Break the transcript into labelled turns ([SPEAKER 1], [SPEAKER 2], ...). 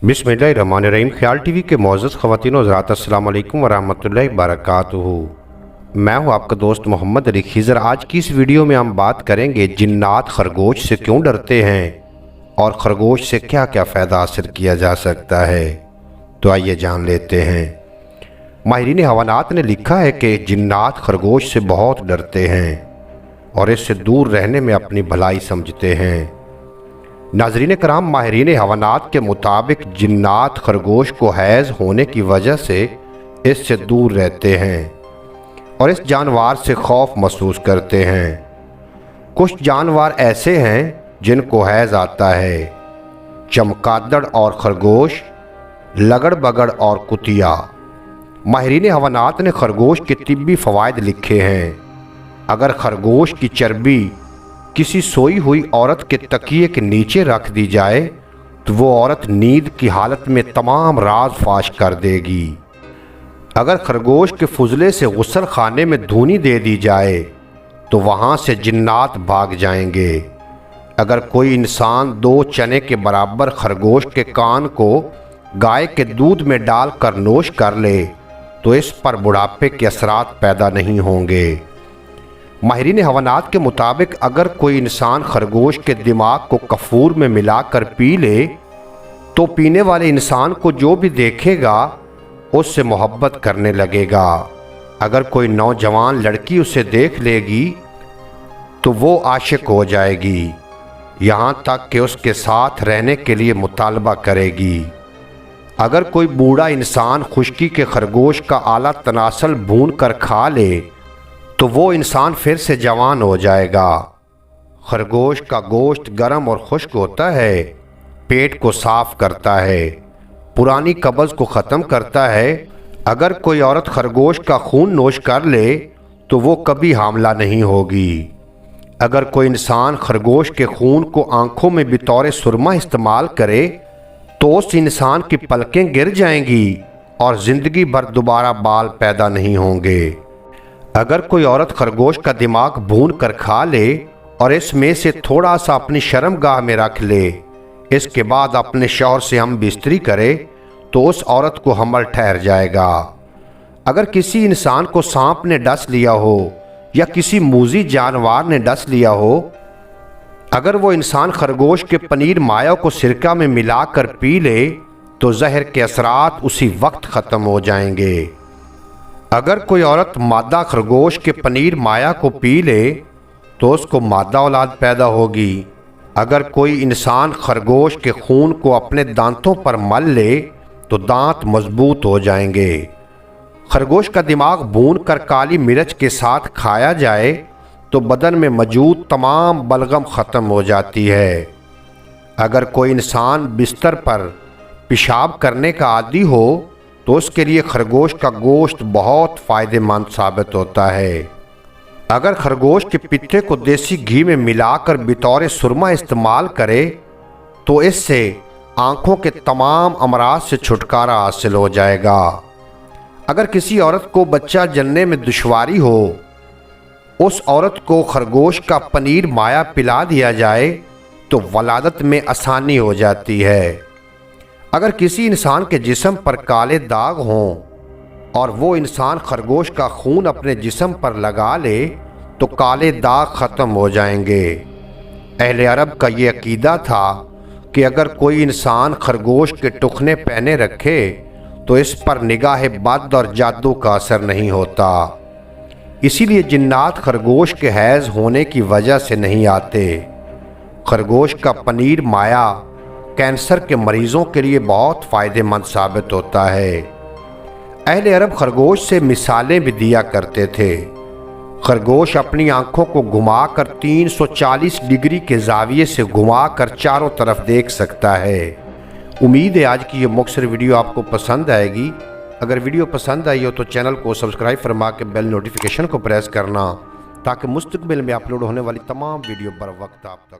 [SPEAKER 1] बिस्मिल्लाहिर्रहमानिर्रहीम। ख्याल टीवी के मोअज़्ज़ज़ ख़वातीन और हज़रात, अस्सलाम वालेकुम वरहमतुल्लाहि वबरकातुहू। मैं हूं आपका दोस्त मोहम्मद अली खिज़र। आज की इस वीडियो में हम बात करेंगे जिन्नात खरगोश से क्यों डरते हैं और खरगोश से क्या क्या फ़ायदा हासिल किया जा सकता है। तो आइए जान लेते हैं। माहिरीन हवानात ने लिखा है कि जिन्नात खरगोश से बहुत डरते हैं और इससे दूर रहने में अपनी भलाई समझते हैं। नाज़रीन कराम, माहिरीन हवानात के मुताबिक जिन्नात खरगोश को हैज़ होने की वजह से इससे दूर रहते हैं और इस जानवर से खौफ महसूस करते हैं। कुछ जानवर ऐसे हैं जिनको हैज़ आता है: चमगादड़ और खरगोश, लगड़ बगड़ और कुतिया। माहिरीन हवानात ने खरगोश के तिब्बी फ़वाइद लिखे हैं। अगर खरगोश की चर्बी किसी सोई हुई औरत के तकिए के नीचे रख दी जाए तो वो औरत नींद की हालत में तमाम राज फाश कर देगी। अगर खरगोश के फुजले से गुस्ल खाने में धूनी दे दी जाए तो वहाँ से जिन्नात भाग जाएंगे। अगर कोई इंसान 2 चने के बराबर खरगोश के कान को गाय के दूध में डालकर नोश कर ले तो इस पर बुढ़ापे के असरात पैदा नहीं होंगे। माहिरीन हवानात के मुताबिक अगर कोई इंसान खरगोश के दिमाग को कफूर में मिलाकर पी ले तो पीने वाले इंसान को जो भी देखेगा उससे मोहब्बत करने लगेगा। अगर कोई नौजवान लड़की उसे देख लेगी तो वो आशिक हो जाएगी, यहाँ तक कि उसके साथ रहने के लिए मुतालबा करेगी। अगर कोई बूढ़ा इंसान खुश्की के खरगोश का आला तनासल भून कर खा ले तो वो इंसान फिर से जवान हो जाएगा। खरगोश का गोश्त गर्म और खुश्क होता है, पेट को साफ करता है, पुरानी कब्ज़ को ख़त्म करता है। अगर कोई औरत खरगोश का खून नोश कर ले तो वो कभी हामला नहीं होगी। अगर कोई इंसान खरगोश के खून को आंखों में बतौर सुरमा इस्तेमाल करे तो उस इंसान की पलकें गिर जाएंगी और ज़िंदगी भर दोबारा बाल पैदा नहीं होंगे। अगर कोई औरत खरगोश का दिमाग भून कर खा ले और इसमें से थोड़ा सा अपनी शर्मगाह में रख ले, इसके बाद अपने शौहर से हम बिस्तरी करे तो उस औरत को हमल ठहर जाएगा। अगर किसी इंसान को सांप ने डस लिया हो या किसी मूजी जानवर ने डस लिया हो, अगर वो इंसान खरगोश के पनीर माया को सिरका में मिलाकर पी ले तो जहर के असरात उसी वक्त ख़त्म हो जाएंगे। अगर कोई औरत मादा खरगोश के पनीर माया को पी ले तो उसको मादा औलाद पैदा होगी। अगर कोई इंसान खरगोश के खून को अपने दांतों पर मल ले तो दांत मजबूत हो जाएंगे। खरगोश का दिमाग भून कर काली मिर्च के साथ खाया जाए तो बदन में मौजूद तमाम बलगम ख़त्म हो जाती है। अगर कोई इंसान बिस्तर पर पेशाब करने का आदी हो तो उसके लिए खरगोश का गोश्त बहुत फ़ायदेमंद साबित होता है। अगर खरगोश के पित्ते को देसी घी में मिलाकर बतौर सुरमा इस्तेमाल करे तो इससे आँखों के तमाम अमराज से छुटकारा हासिल हो जाएगा। अगर किसी औरत को बच्चा जनने में दुश्वारी हो, उस औरत को खरगोश का पनीर माया पिला दिया जाए तो वलादत में आसानी हो जाती है। अगर किसी इंसान के जिस्म पर काले दाग हों और वो इंसान खरगोश का खून अपने जिस्म पर लगा ले तो काले दाग ख़त्म हो जाएंगे। अहले अरब का ये अकीदा था कि अगर कोई इंसान खरगोश के टुकने पहने रखे तो इस पर निगाह बद और जादू का असर नहीं होता। इसीलिए जिन्नात खरगोश के हैज़ होने की वजह से नहीं आते। खरगोश का पनीर माया कैंसर के मरीज़ों के लिए बहुत फ़ायदेमंद साबित होता है। अहले अरब खरगोश से मिसालें भी दिया करते थे। खरगोश अपनी आंखों को घुमाकर 340 डिग्री के जाविये से घुमाकर चारों तरफ देख सकता है। उम्मीद है आज की ये मुख्तसर वीडियो आपको पसंद आएगी। अगर वीडियो पसंद आई हो तो चैनल को सब्सक्राइब फरमा के बेल नोटिफिकेशन को प्रेस करना ताकि मुस्तकबिल में अपलोड होने वाली तमाम वीडियो बर वक्त आप तक